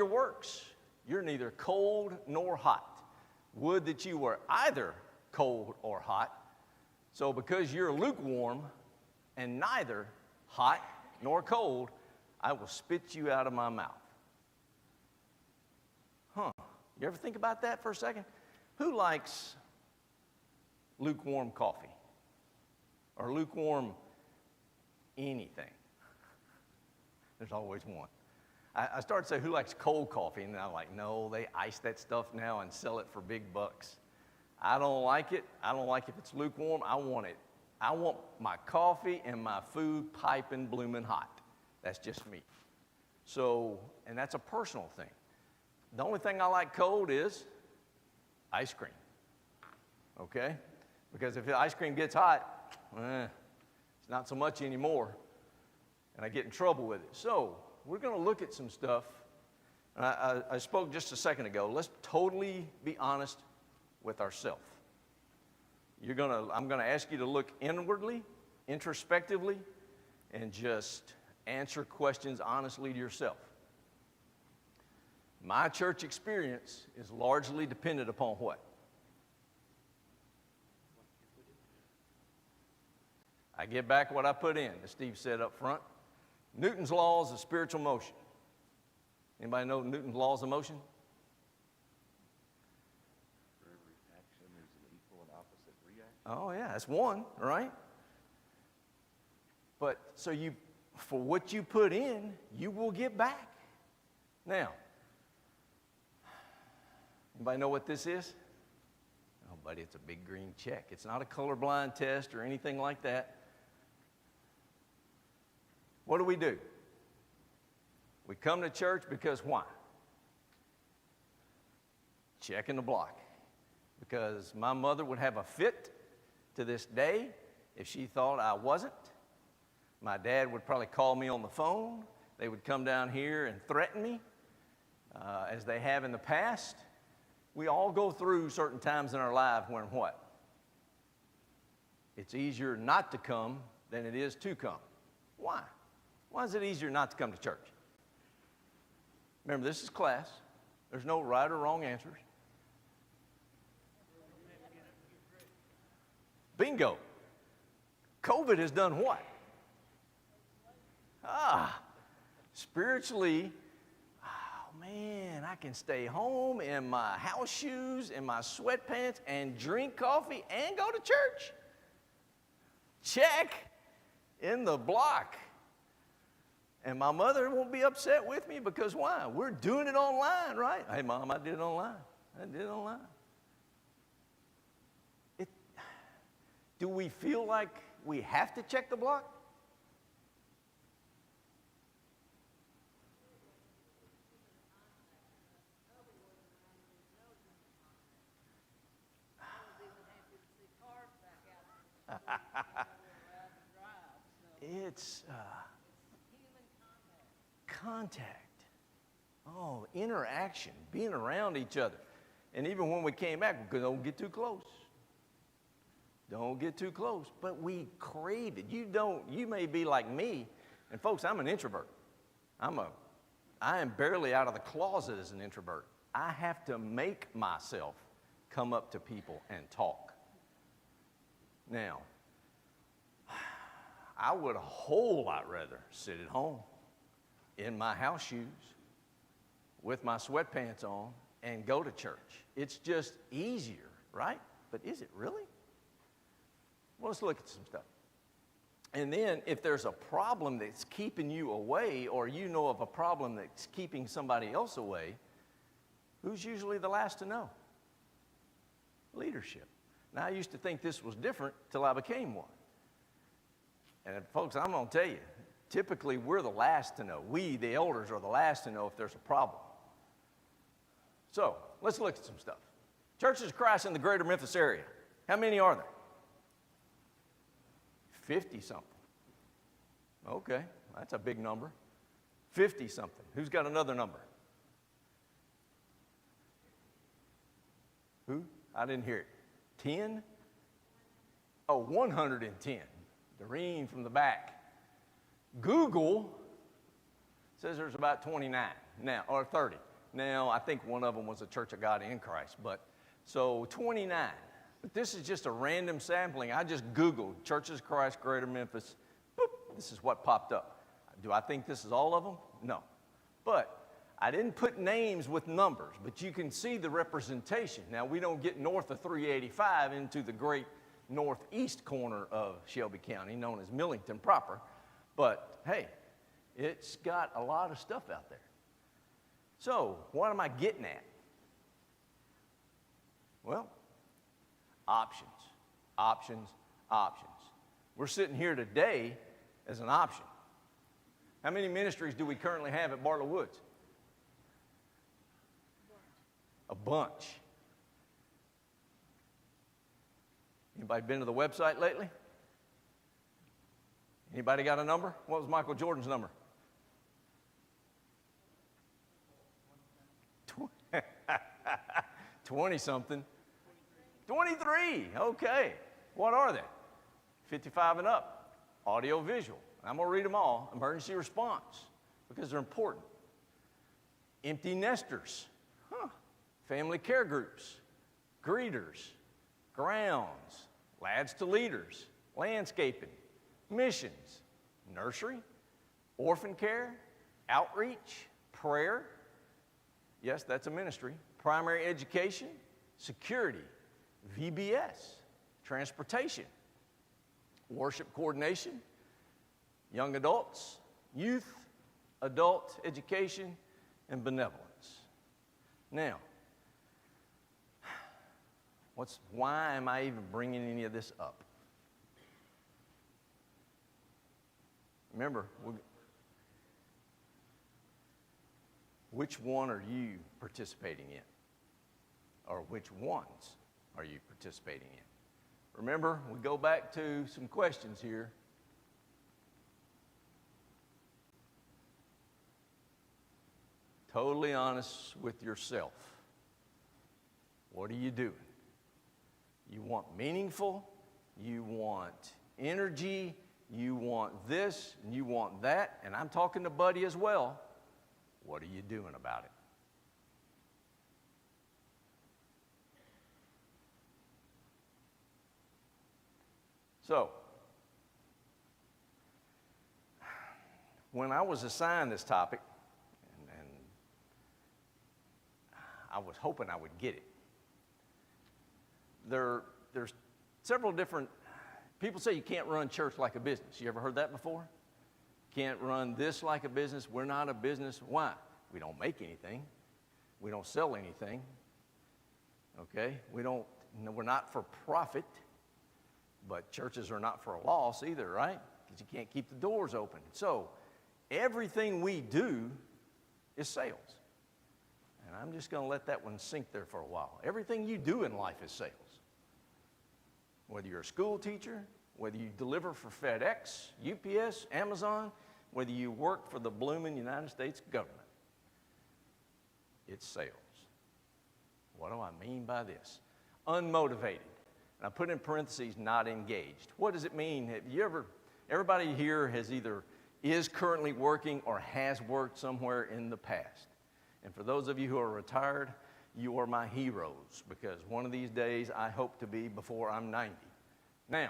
works. You're neither cold nor hot. Would that you were either cold or hot. So because you're lukewarm and neither hot nor cold, I will spit you out of my mouth. You ever think about that for a second? Who likes lukewarm coffee? Or lukewarm anything? There's always one. I started to say, who likes cold coffee? And I'm like, no, they ice that stuff now and sell it for big bucks. I don't like it. I don't like if it's lukewarm. I want it. I want my coffee and my food piping, blooming hot. That's just me. So, and that's a personal thing. The only thing I like cold is ice cream. Okay? Because if the ice cream gets hot, it's not so much anymore. And I get in trouble with it. So, we're going to look at some stuff. And I spoke just a second ago. Let's totally be honest with ourselves. I'm going to ask you to look inwardly, introspectively, and just answer questions honestly to yourself. My church experience is largely dependent upon what? I get back what I put in, as Steve said up front. Newton's laws of spiritual motion. Anybody know Newton's laws of motion? For every action, there's an equal and opposite reaction. Oh yeah, that's one, right? But so for what you put in, you will get back. Now, anybody know what this is? Oh, buddy, it's a big green check. It's not a colorblind test or anything like that. What do? We come to church because why? Checking the block. Because my mother would have a fit to this day if she thought I wasn't. My dad would probably call me on the phone. They would come down here and threaten me, as they have in the past. We all go through certain times in our life when what? It's easier not to come than it is to come. Why? Why is it easier not to come to church? Remember, this is class. There's no right or wrong answers. Bingo. COVID has done what? Spiritually, oh man, I can stay home in my house shoes, in my sweatpants, and drink coffee and go to church. Check in the block. And my mother won't be upset with me because why? We're doing it online, right? Hey, Mom, I did it online. Do we feel like we have to check the block? It's contact. Oh, interaction, being around each other. And even when we came back, we don't get too close. Don't get too close. But we crave it. You may be like me. And folks, I'm an introvert. I am barely out of the closet as an introvert. I have to make myself come up to people and talk. Now, I would a whole lot rather sit at home in my house shoes with my sweatpants on and go to church. It's just easier, right? But is it really? Well, let's look at some stuff. And then if there's a problem that's keeping you away, or you know of a problem that's keeping somebody else away, who's usually the last to know? Leadership. Now, I used to think this was different till I became one. And folks, I'm going to tell you, typically we're the last to know. We, the elders, are the last to know if there's a problem. So, let's look at some stuff. Churches of Christ in the greater Memphis area. How many are there? 50-something. Okay, that's a big number. 50-something. Who's got another number? Who? I didn't hear it. 10? Oh, 110. Doreen from the back. Google says there's about 29 now, or 30. Now, I think one of them was a Church of God in Christ, but so 29. But this is just a random sampling. I just Googled Churches of Christ, Greater Memphis. Boop, this is what popped up. Do I think this is all of them? No. But I didn't put names with numbers, but you can see the representation. Now, we don't get north of 385 into the great northeast corner of Shelby County, known as Millington proper. But hey, it's got a lot of stuff out there. So, what am I getting at? Well, options, options, options. We're sitting here today as an option. How many ministries do we currently have at Bartlett Woods? A bunch. Anybody been to the website lately? Anybody got a number? What was Michael Jordan's number? 20-something. 23. Okay. What are they? 55 and up. Audio visual. I'm going to read them all. Emergency response, because they're important. Empty nesters. Family care groups. Greeters. Grounds. Lads to leaders. Landscaping. Missions. Nursery. Orphan care. Outreach. Prayer. Yes, that's a ministry. Primary education, security, VBS, transportation, worship coordination, young adults, youth, adult education, and benevolence. Now, why am I even bringing any of this up? Remember, which one are you participating in? Or which ones are you participating in? Remember, we go back to some questions here. Totally honest with yourself. What are you doing? You want meaningful, you want energy, you want this, and you want that, and I'm talking to Buddy as well. What are you doing about it? So, when I was assigned this topic, and I was hoping I would get it, there's several different, people say you can't run church like a business. You ever heard that before? Can't run this like a business. We're not a business. Why? We don't make anything. We don't sell anything. Okay? We're not for profit, but churches are not for a loss either, right? Because you can't keep the doors open. So everything we do is sales. And I'm just going to let that one sink there for a while. Everything you do in life is sales. Whether you're a school teacher, whether you deliver for FedEx, UPS, Amazon, whether you work for the blooming United States government, it's sales. What do I mean by this? Unmotivated. And I put in parentheses, not engaged. What does it mean? Have you ever, everybody here has either is currently working or has worked somewhere in the past. And for those of you who are retired, you are my heroes, because one of these days I hope to be before I'm 90. Now,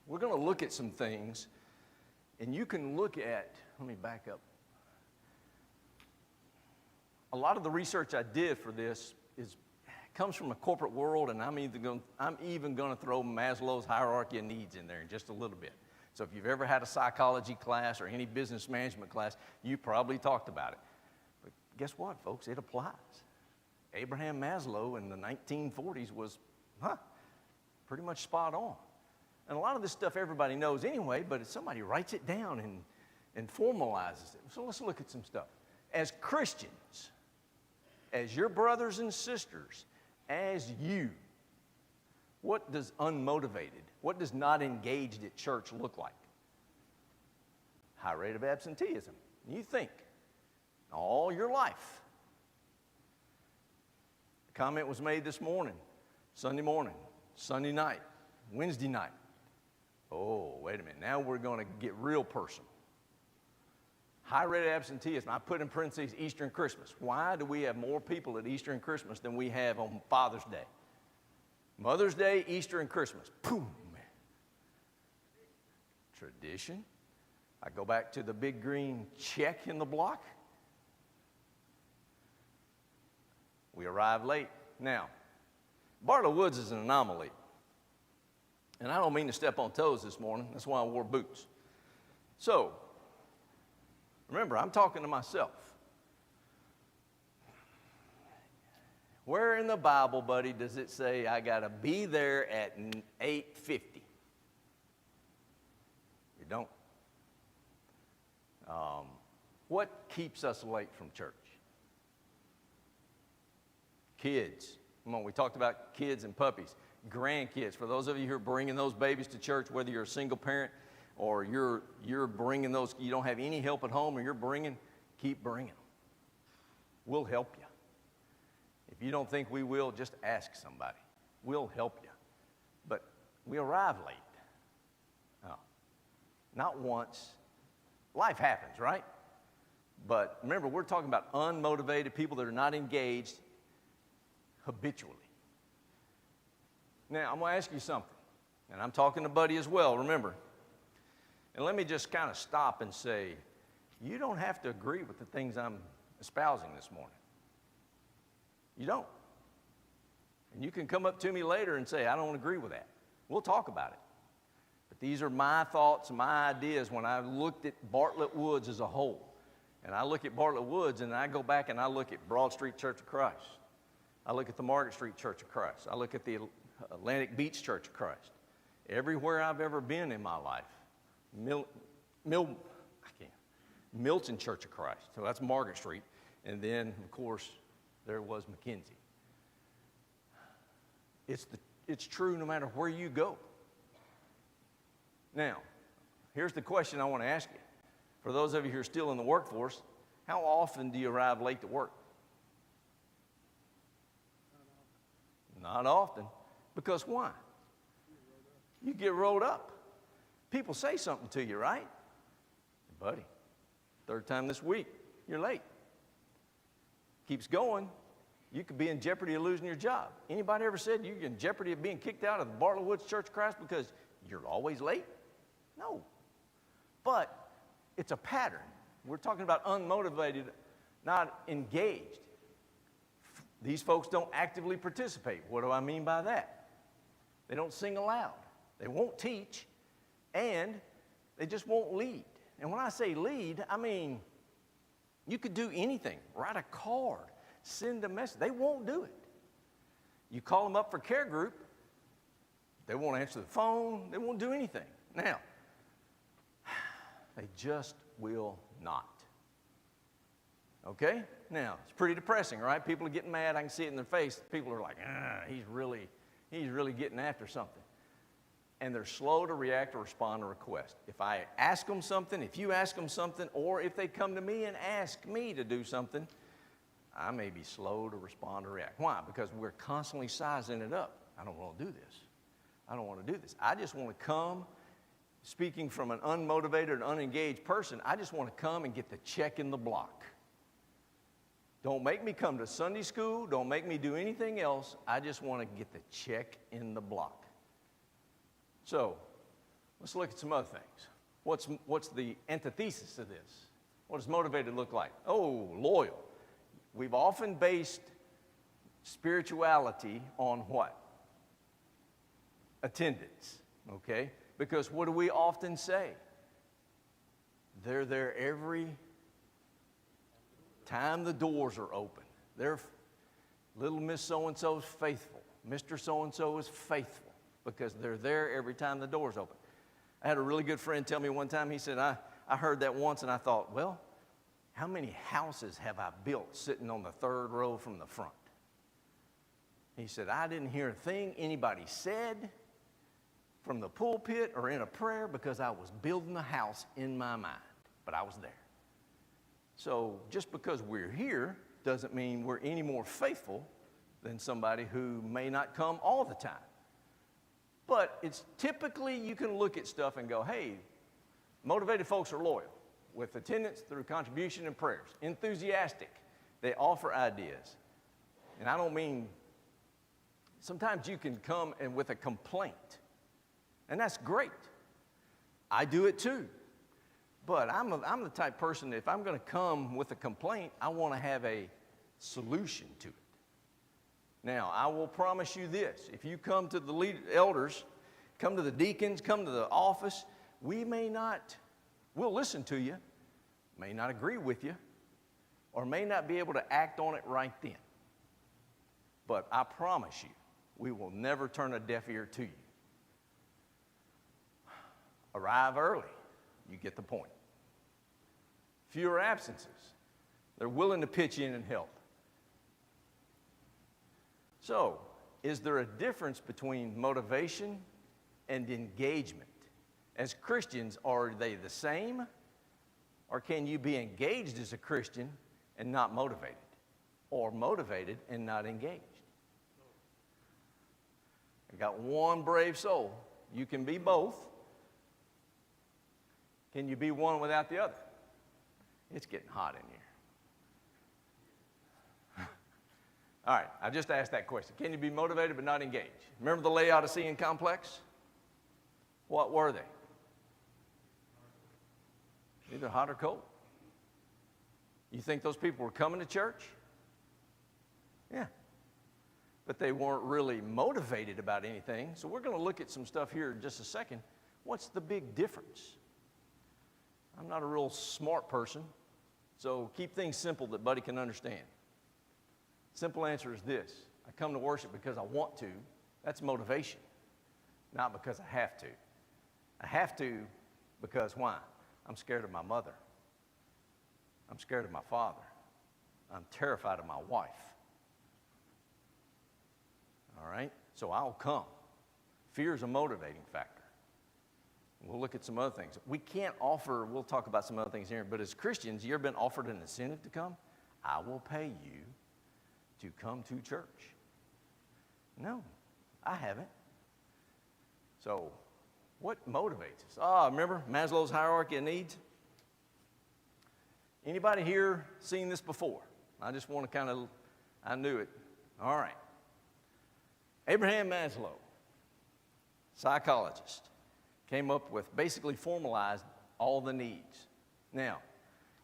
we're going to look at some things, and you can look at, let me back up. A lot of the research I did for this comes from a corporate world, and I'm even going to throw Maslow's hierarchy of needs in there in just a little bit. So if you've ever had a psychology class or any business management class, you probably talked about it. But guess what, folks? It applies. Abraham Maslow in the 1940s was, pretty much spot on. And a lot of this stuff everybody knows anyway, but if somebody writes it down and formalizes it. So let's look at some stuff. As Christians, as your brothers and sisters, as you, what does unmotivated, what does not engaged at church look like? High rate of absenteeism. You think, all your life. A comment was made this morning, Sunday morning, Sunday night, Wednesday night. Oh, wait a minute, now we're going to get real personal. High rate of absenteeism. I put in parentheses Easter and Christmas. Why do we have more people at Easter and Christmas than we have on Father's Day? Mother's Day, Easter, and Christmas. Boom. Tradition. I go back to the big green check in the block. We arrive late. Now, Bartlett Woods is an anomaly. And I don't mean to step on toes this morning. That's why I wore boots. So, remember, I'm talking to myself. Where in the Bible, buddy, does it say I got to be there at 8:50? You don't. What keeps us late from church? Kids. Come on, we talked about kids and puppies. Grandkids. For those of you who are bringing those babies to church, whether you're a single parent or you're bringing those, you don't have any help at home, or you're bringing, keep bringing them. We'll help you. If you don't think we will, just ask somebody. We'll help you. But we arrive late. No, not once. Life happens, right? But remember, we're talking about unmotivated people that are not engaged habitually. Now, I'm going to ask you something, and I'm talking to Buddy as well, remember. And let me just kind of stop and say, you don't have to agree with the things I'm espousing this morning. You don't. And you can come up to me later and say, I don't agree with that. We'll talk about it. But these are my thoughts, my ideas when I looked at Bartlett Woods as a whole. And I look at Bartlett Woods and I go back and I look at Broad Street Church of Christ. I look at the Market Street Church of Christ. I look at the Atlantic Beach Church of Christ. Everywhere I've ever been in my life, Milton Church of Christ. So that's Market Street. And then, of course, there was McKenzie. It's true no matter where you go. Now, here's the question I want to ask you. For those of you who are still in the workforce, how often do you arrive late to work? Not often. Because why? You get rolled up. People say something to you, right? Buddy, third time this week, you're late. Keeps going, you could be in jeopardy of losing your job. Anybody ever said you're in jeopardy of being kicked out of the Bartlett Woods Church of Christ because you're always late? No. But it's a pattern. We're talking about unmotivated, not engaged. These folks don't actively participate. What do I mean by that? They don't sing aloud. They won't teach, and they just won't lead. And when I say lead, I mean you could do anything. Write a card, send a message. They won't do it. You call them up for care group, they won't answer the phone. They won't do anything. Now, they just will not. Okay? Now, it's pretty depressing, right? People are getting mad. I can see it in their face. People are like, he's really getting after something. And they're slow to react or respond to request. If I ask them something, if you ask them something, or if they come to me and ask me to do something, I may be slow to respond or react. Why? Because we're constantly sizing it up. I don't want to do this. I don't want to do this. I just want to come, speaking from an unmotivated and unengaged person, I just want to come and get the check in the block. Don't make me come to Sunday school. Don't make me do anything else. I just want to get the check in the block. So, let's look at some other things. What's the antithesis of this? What does motivated look like? Oh, loyal. We've often based spirituality on what? Attendance, okay? Because what do we often say? They're there every time the doors are open. They're little Miss So-and-so is faithful. Mr. So-and-so is faithful because they're there every time the door's open. I had a really good friend tell me one time, he said, I heard that once and I thought, well, how many houses have I built sitting on the third row from the front? He said, I didn't hear a thing anybody said from the pulpit or in a prayer because I was building the house in my mind, but I was there. So just because we're here doesn't mean we're any more faithful than somebody who may not come all the time. But it's typically you can look at stuff and go, hey, motivated folks are loyal. with attendance through contribution and prayers. Enthusiastic. They offer ideas. And I don't mean, sometimes you can come and with a complaint, and that's great. I do it too. But I'm the type of person, if I'm going to come with a complaint, I want to have a solution to it. Now, I will promise you this. If you come to the elders, come to the deacons, come to the office, we'll listen to you, may not agree with you, or may not be able to act on it right then. But I promise you, we will never turn a deaf ear to you. Arrive early, you get the point. Fewer absences. They're willing to pitch in and help. So, is there a difference between motivation and engagement? As Christians, are they the same? Or can you be engaged as a Christian and not motivated? Or motivated and not engaged? I got one brave soul. You can be both. Can you be one without the other? It's getting hot in here. All right, I just asked that question. Can you be motivated but not engaged? Remember the Laodicean complex? What were they? Either hot or cold. You think those people were coming to church? Yeah. But they weren't really motivated about anything. So we're going to look at some stuff here in just a second. What's the big difference? I'm not a real smart person, so keep things simple that Buddy can understand. Simple answer is this. I come to worship because I want to. That's motivation, not because I have to. I have to because why? I'm scared of my mother. I'm scared of my father. I'm terrified of my wife. All right? So I'll come. Fear is a motivating factor. We'll look at some other things. We can't offer, we'll talk about some other things here, but as Christians, you ever been offered an incentive to come? I will pay you to come to church. No, I haven't. So, what motivates us? Remember Maslow's hierarchy of needs? Anybody here seen this before? I just want to I knew it. All right. Abraham Maslow, psychologist, came up with, basically formalized all the needs. Now,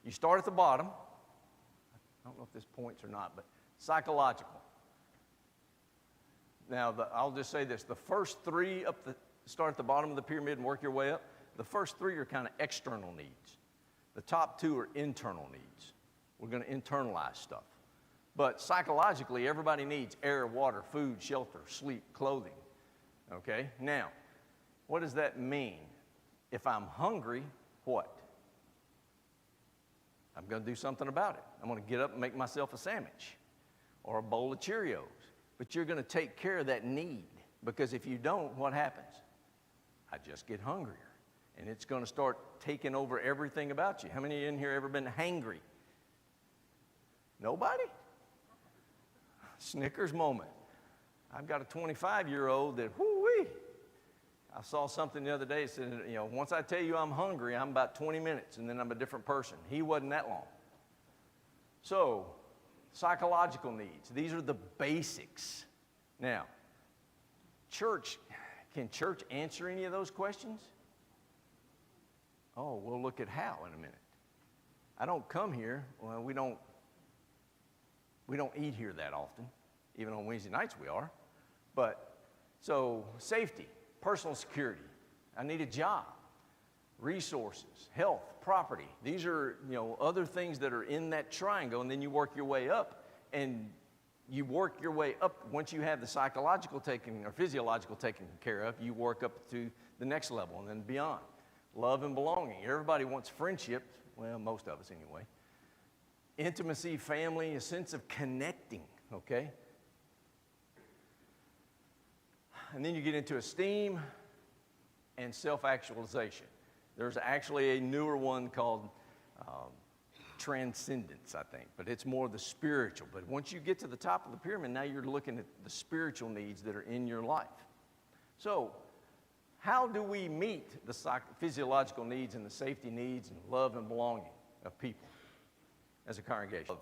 you start at the bottom. I don't know if this points or not, but psychological. Now, I'll just say this. The first three start at the bottom of the pyramid and work your way up. The first three are kind of external needs. The top two are internal needs. We're going to internalize stuff. But psychologically, everybody needs air, water, food, shelter, sleep, clothing. Okay? Now, what does that mean? If I'm hungry, what? I'm going to do something about it. I'm going to get up and make myself a sandwich or a bowl of Cheerios. But you're going to take care of that need, because if you don't, what happens? I just get hungrier, and it's going to start taking over everything about you. How many in here ever been hangry? Nobody? Snickers moment. I've got a 25-year-old that, whoo-wee. I saw something the other day that said, once I tell you I'm hungry, I'm about 20 minutes, and then I'm a different person. He wasn't that long. So, psychological needs. These are the basics. Now, can church answer any of those questions? Oh, we'll look at how in a minute. I don't come here, well, we don't eat here that often. Even on Wednesday nights we are. But, so, safety. Personal security. I need a job. Resources, health, property. These are, other things that are in that triangle, and then you work your way up. And you work your way up. Once you have the psychological taken or physiological taken care of, you work up to the next level and then beyond. Love and belonging. Everybody wants friendship. Well, most of us anyway. Intimacy, family, a sense of connecting, okay? And then you get into esteem and self-actualization. There's actually a newer one called transcendence, I think, but it's more the spiritual. But once you get to the top of the pyramid, now you're looking at the spiritual needs that are in your life. So, How do we meet the physiological needs and the safety needs and love and belonging of people as a congregation? Of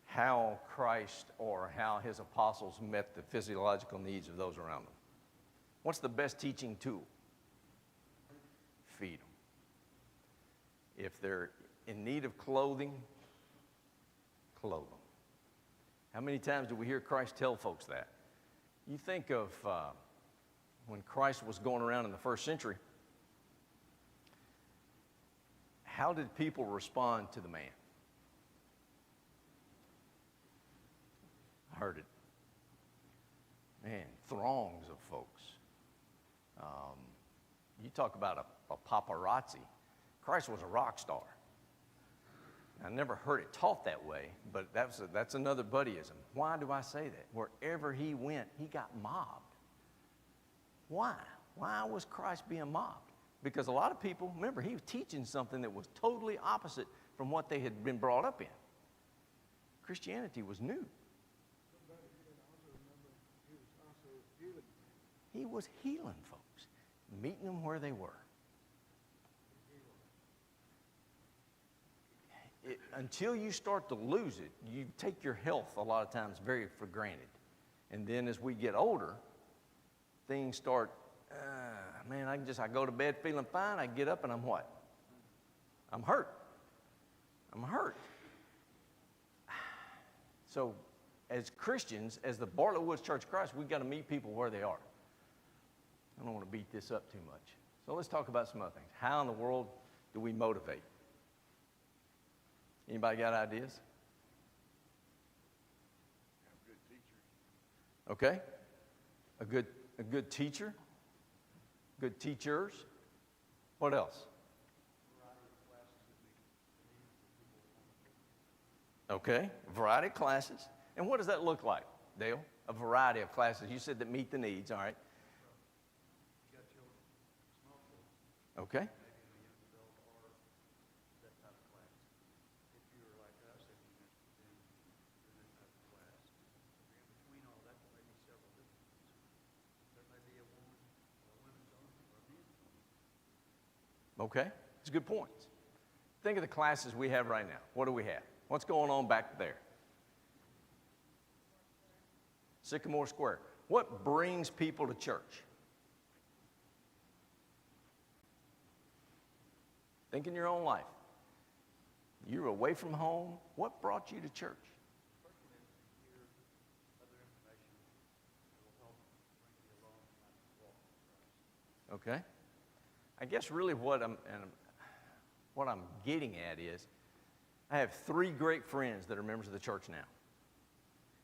how Christ or how his apostles met the physiological needs of those around them. What's the best teaching tool? Feed them. If they're in need of clothing, clothe them. How many times do we hear Christ tell folks that? You think of when Christ was going around in the first century, how did people respond to the man? I heard it. Man, throngs of folks. You talk about a paparazzi. Christ was a rock star. I never heard it taught that way, but that's another buddyism. Why do I say that? Wherever he went, he got mobbed. Why? Why was Christ being mobbed? Because a lot of people, remember, he was teaching something that was totally opposite from what they had been brought up in. Christianity was new. He was healing folks, meeting them where they were. Until you start to lose it, you take your health a lot of times very for granted. And then as we get older, things start, man, I go to bed feeling fine, I get up and I'm what? I'm hurt. I'm hurt. So as Christians, as the Bartlett Woods Church of Christ, we've got to meet people where they are. I don't want to beat this up too much. So let's talk about some other things. How in the world do we motivate? Anybody got ideas? Good teachers. Okay. A good teacher. Good teachers. What else? Okay. Variety of classes. And what does that look like, Dale? A variety of classes. You said that meet the needs. All right. Okay. Okay, it's a good point. Think of the classes we have right now. What do we have? What's going on back there? Sycamore Square. What brings people to church? Think in your own life. You're away from home. What brought you to church? Okay. I guess really what I'm getting at is I have 3 great friends that are members of the church now.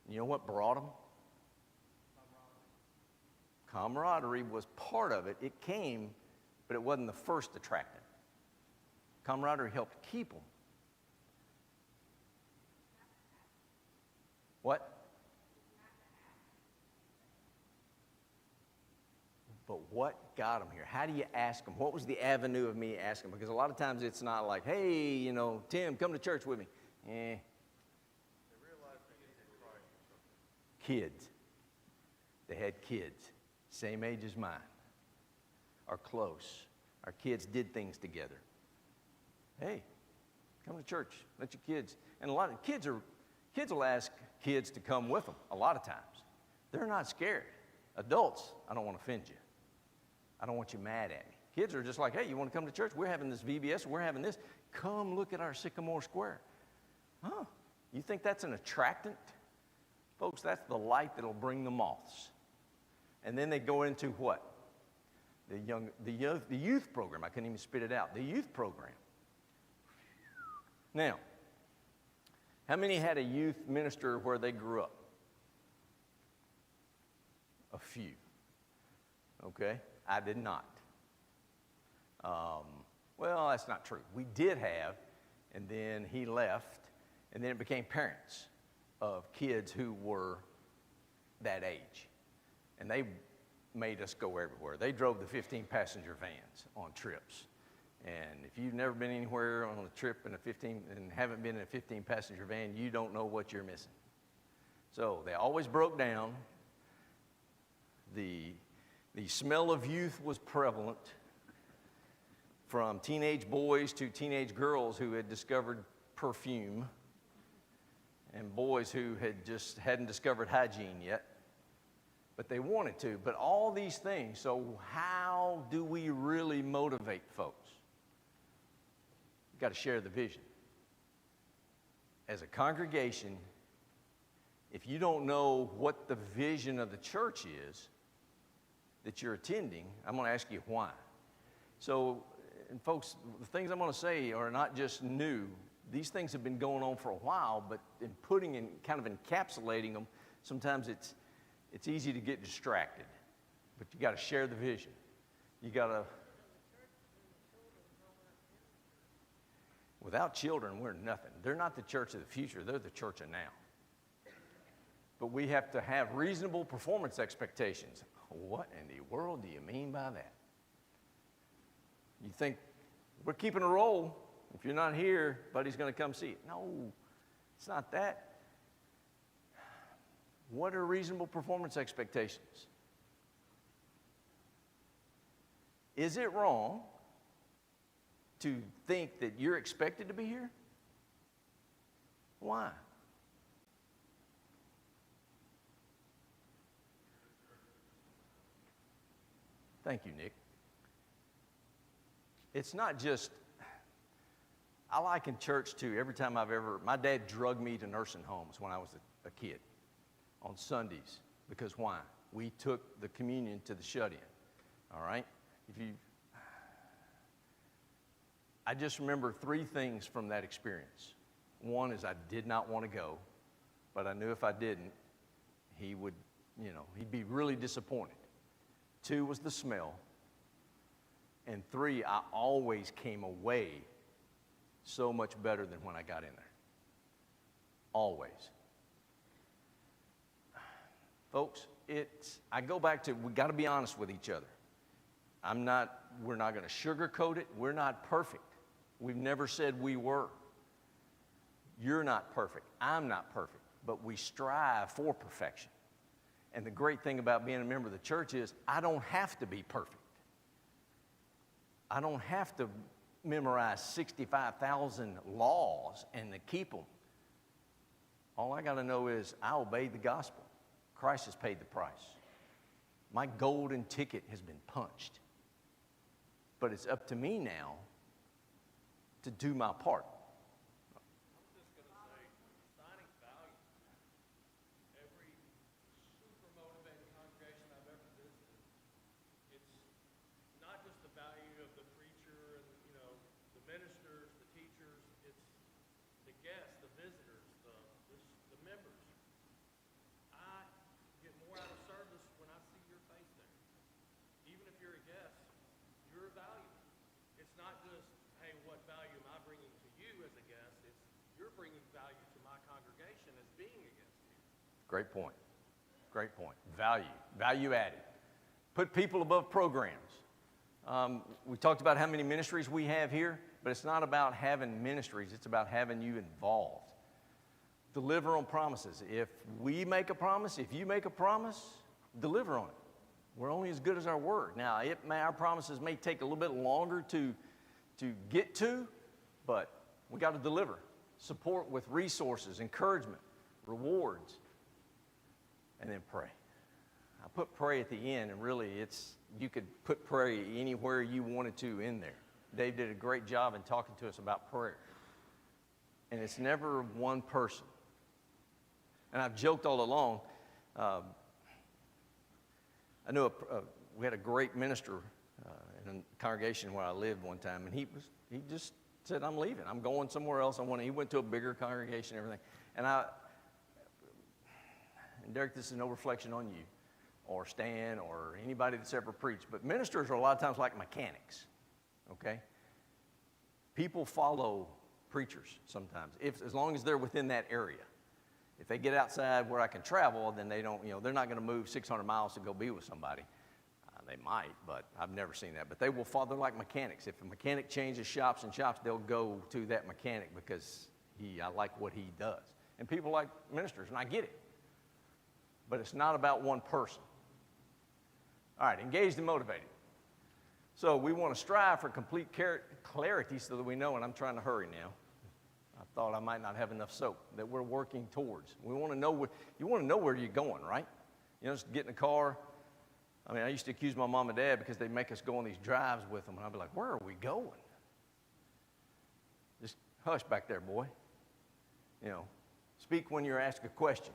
You know what brought them? Camaraderie was part of it. It came, but it wasn't the first attractant. Camaraderie helped keep them. What? But what got them here? How do you ask them? What was the avenue of me asking them? Because a lot of times it's not like, hey, Tim, come to church with me. They realized they needed Christ. Kids. They had kids, same age as mine, are close. Our kids did things together. Hey, come to church. Let your kids. And a lot of kids will ask kids to come with them a lot of times. They're not scared. Adults, I don't want to offend you. I don't want you mad at me. Kids are just like, hey, you want to come to church? We're having this VBS, we're having this. Come look at our Sycamore Square. Huh? You think that's an attractant? Folks, that's the light that'll bring the moths. And then they go into what? The youth program. I couldn't even spit it out. The youth program. Now, how many had a youth minister where they grew up? A few. Okay? I did not. Well, that's not true. We did have, and then he left, and then it became parents of kids who were that age. And they made us go everywhere. They drove the 15-passenger vans on trips. And if you've never been anywhere on a trip in a 15 and haven't been in a 15-passenger van, you don't know what you're missing. So they always broke down. The The smell of youth was prevalent, from teenage boys to teenage girls who had discovered perfume, and boys who hadn't discovered hygiene yet, but they wanted to. But all these things, so how do we really motivate folks? You've got to share the vision. As a congregation, if you don't know what the vision of the church is that you're attending, I'm going to ask you why. So, and folks, the things I'm going to say are not just new. These things have been going on for a while, but in putting and kind of encapsulating them, sometimes it's easy to get distracted. But you got to share the vision. You got to. Without children, we're nothing. They're not the church of the future. They're the church of now. But we have to have reasonable performance expectations. What in the world do you mean by that? You think we're keeping a roll. If you're not here, buddy's going to come see it. No, it's not that. What are reasonable performance expectations? Is it wrong to think that you're expected to be here? Why? Thank you, Nick. It's not just, I liken church to every time my dad drugged me to nursing homes when I was a kid on Sundays. Because why? We took the communion to the shut-in, all right? I just remember 3 things from that experience. One is I did not want to go, but I knew if I didn't, he'd be really disappointed. 2 was the smell. And 3, I always came away so much better than when I got in there. Always. Folks, I go back to, we got to be honest with each other. We're not going to sugarcoat it. We're not perfect. We've never said we were. You're not perfect. I'm not perfect. But we strive for perfection. And the great thing about being a member of the church is I don't have to be perfect. I don't have to memorize 65,000 laws and to keep them. All I got to know is I obey the gospel. Christ has paid the price. My golden ticket has been punched. But it's up to me now to do my part. I'm just going to say, assigning value. Every super motivated congregation I've ever visited, it's not just the value of the preacher and, the ministers, the teachers, it's the guests, the visitors, the members. I get more out of service when I see your face there. Even if you're a guest, you're valuable. It's not just, hey, what value am I bringing to you as a guest? It's you're bringing value to my congregation as being a guest here. Great point. Great point. Value added. Put people above programs. We talked about how many ministries we have here, but it's not about having ministries. It's about having you involved. Deliver on promises. If we make a promise, if you make a promise, deliver on it. We're only as good as our word. Now, our promises may take a little bit longer to get to, but we got to deliver. Support with resources, encouragement, rewards, and then pray. I put pray at the end, and really you could put pray anywhere you wanted to in there. Dave did a great job in talking to us about prayer. And it's never one person. And I've joked all along. I knew we had a great minister in a congregation where I lived one time, and he just said, "I'm leaving. I'm going somewhere else. He went to a bigger congregation and everything." And Derek, this is no reflection on you or Stan or anybody that's ever preached, but ministers are a lot of times like mechanics, okay? People follow preachers sometimes, as long as they're within that area. If they get outside where I can travel, then they don't, they're not going to move 600 miles to go be with somebody. They might, but I've never seen that. But they will follow. They're like mechanics. If a mechanic changes shops, they'll go to that mechanic because I like what he does. And people like ministers, and I get it. But it's not about one person. All right, engaged and motivated. So we want to strive for complete clarity so that we know, and I'm trying to hurry now. I thought I might not have enough soap that we're working towards. We want to know you want to know where you're going, right? You know, just get in the car. I mean, I used to accuse my mom and dad because they'd make us go on these drives with them, and I'd be like, where are we going? Just hush back there, boy. You know, speak when you're asked a question.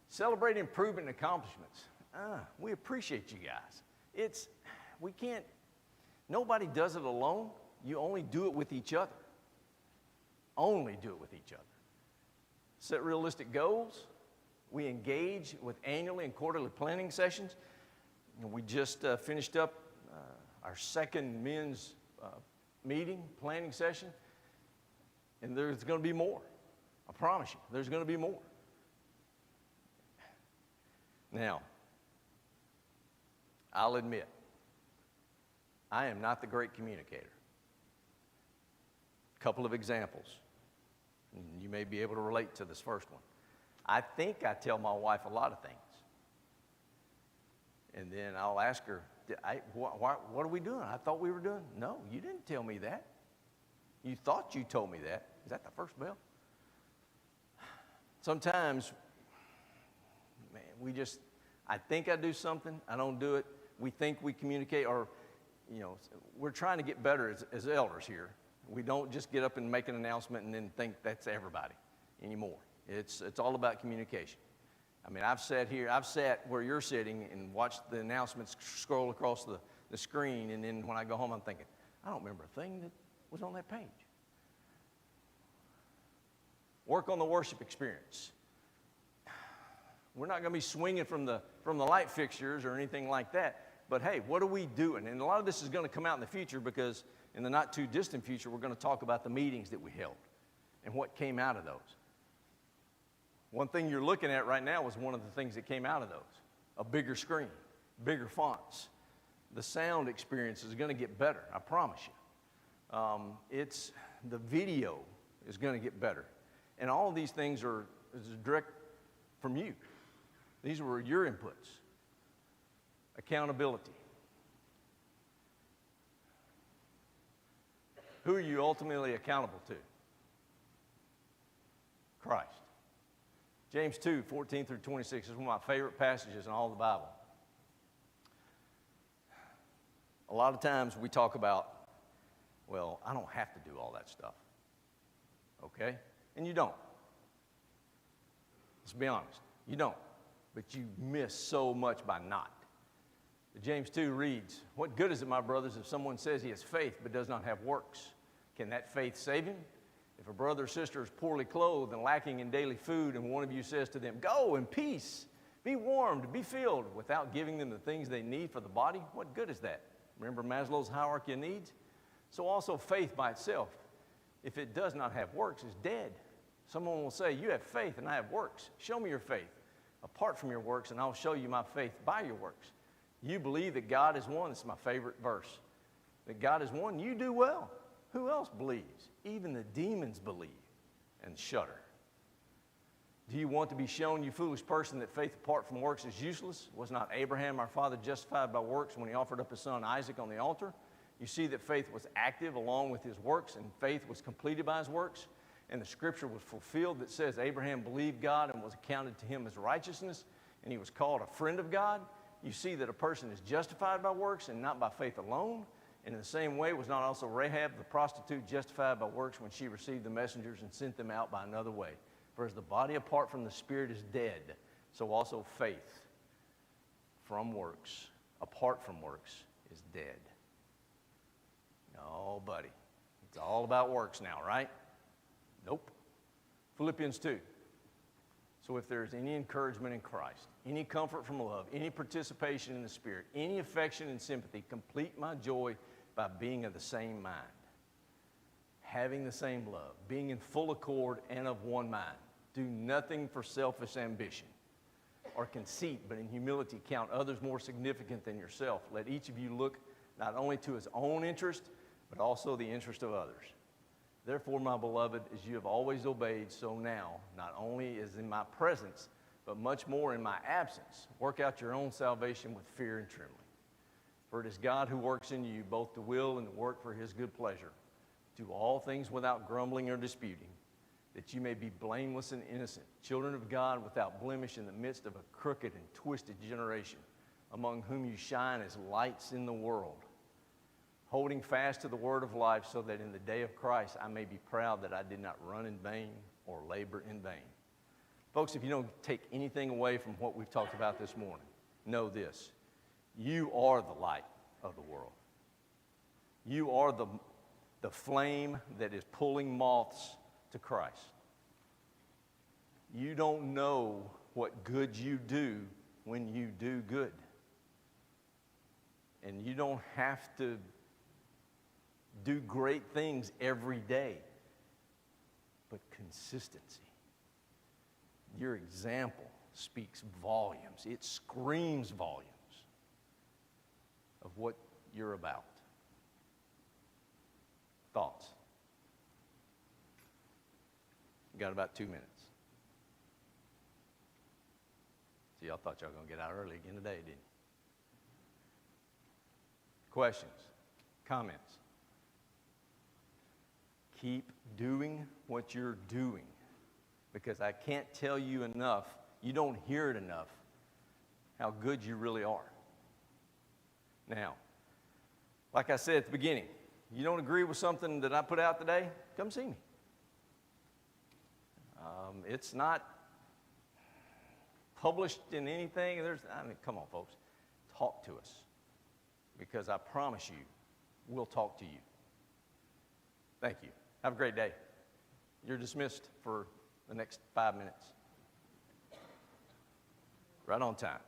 Celebrate improvement and accomplishments. We appreciate you guys. Nobody does it alone. You only do it with each other. Only do it with each other. Set realistic goals. We engage with annually and quarterly planning sessions. And we just finished up our second men's meeting, planning session. And there's going to be more. I promise you, there's going to be more. Now, I'll admit, I am not the great communicator. A couple of examples. You may be able to relate to this first one. I think I tell my wife a lot of things. And then I'll ask her, what are we doing? I thought we were doing. No, you didn't tell me that. You thought you told me that. Is that the first bell? Sometimes, man, I think I do something, I don't do it. We think we communicate, or, you know, we're trying to get better as elders here. We don't just get up and make an announcement and then think that's everybody anymore. It's all about communication. I mean, I've sat where you're sitting and watched the announcements scroll across the screen, and then when I go home, I'm thinking, I don't remember a thing that was on that page. Work on the worship experience. We're not going to be swinging from the light fixtures or anything like that, but hey, what are we doing? And a lot of this is going to come out in the future, because in the not too distant future, we're going to talk about the meetings that we held and what came out of those. One thing you're looking at right now was one of the things that came out of those. A bigger screen, bigger fonts. The sound experience is going to get better, I promise you. The video is going to get better. And all of these things is direct from you. These were your inputs. Accountability. Who are you ultimately accountable to? Christ. James 2, 14 through 26 is one of my favorite passages in all the Bible. A lot of times we talk about, well, I don't have to do all that stuff. Okay? And you don't. Let's be honest. You don't. But you miss so much by not. James 2 reads, "What good is it, my brothers, if someone says he has faith but does not have works? Can that faith save him? If a brother or sister is poorly clothed and lacking in daily food, and one of you says to them, 'Go in peace, be warmed, be filled,' without giving them the things they need for the body, what good is that?" Remember Maslow's hierarchy of needs? So also faith by itself, if it does not have works, is dead. Someone will say, "You have faith and I have works. Show me your faith apart from your works, and I'll show you my faith by your works." You believe that God is one. This is my favorite verse. That God is one, you do well. Who else believes? Even the demons believe and shudder. Do you want to be shown, you foolish person, that faith apart from works is useless? Was not Abraham, our father, justified by works when he offered up his son Isaac on the altar? You see that faith was active along with his works, and faith was completed by his works. And the scripture was fulfilled that says Abraham believed God and was accounted to him as righteousness, and he was called a friend of God. You see that a person is justified by works and not by faith alone. And in the same way, was not also Rahab the prostitute justified by works when she received the messengers and sent them out by another way? For as the body apart from the spirit is dead, so also faith from works, apart from works, is dead. Oh, buddy, it's all about works now, right? Nope. Philippians 2. So if there's any encouragement in Christ, any comfort from love, any participation in the Spirit, any affection and sympathy, complete my joy by being of the same mind, having the same love, being in full accord and of one mind. Do nothing for selfish ambition or conceit, but in humility count others more significant than yourself. Let each of you look not only to his own interest, but also the interest of others. Therefore, my beloved, as you have always obeyed, so now, not only as in my presence, but much more in my absence. Work out your own salvation with fear and trembling. For it is God who works in you both to will and to work for his good pleasure. Do all things without grumbling or disputing, that you may be blameless and innocent, children of God without blemish in the midst of a crooked and twisted generation, among whom you shine as lights in the world, holding fast to the word of life, so that in the day of Christ I may be proud that I did not run in vain or labor in vain. Folks, if you don't take anything away from what we've talked about this morning, know this: you are the light of the world. You are the flame that is pulling moths to Christ. You don't know what good you do when you do good. And you don't have to do great things every day, but consistency. Your example speaks volumes. It screams volumes of what you're about. Thoughts? Got about 2 minutes. See, y'all thought y'all were going to get out early again today, didn't you? Questions? Comments? Keep doing what you're doing, because I can't tell you enough, you don't hear it enough, how good you really are. Now, like I said at the beginning, you don't agree with something that I put out today, come see me. It's not published in anything. Come on, folks. Talk to us, because I promise you, we'll talk to you. Thank you. Have a great day. You're dismissed for the next 5 minutes. Right on time.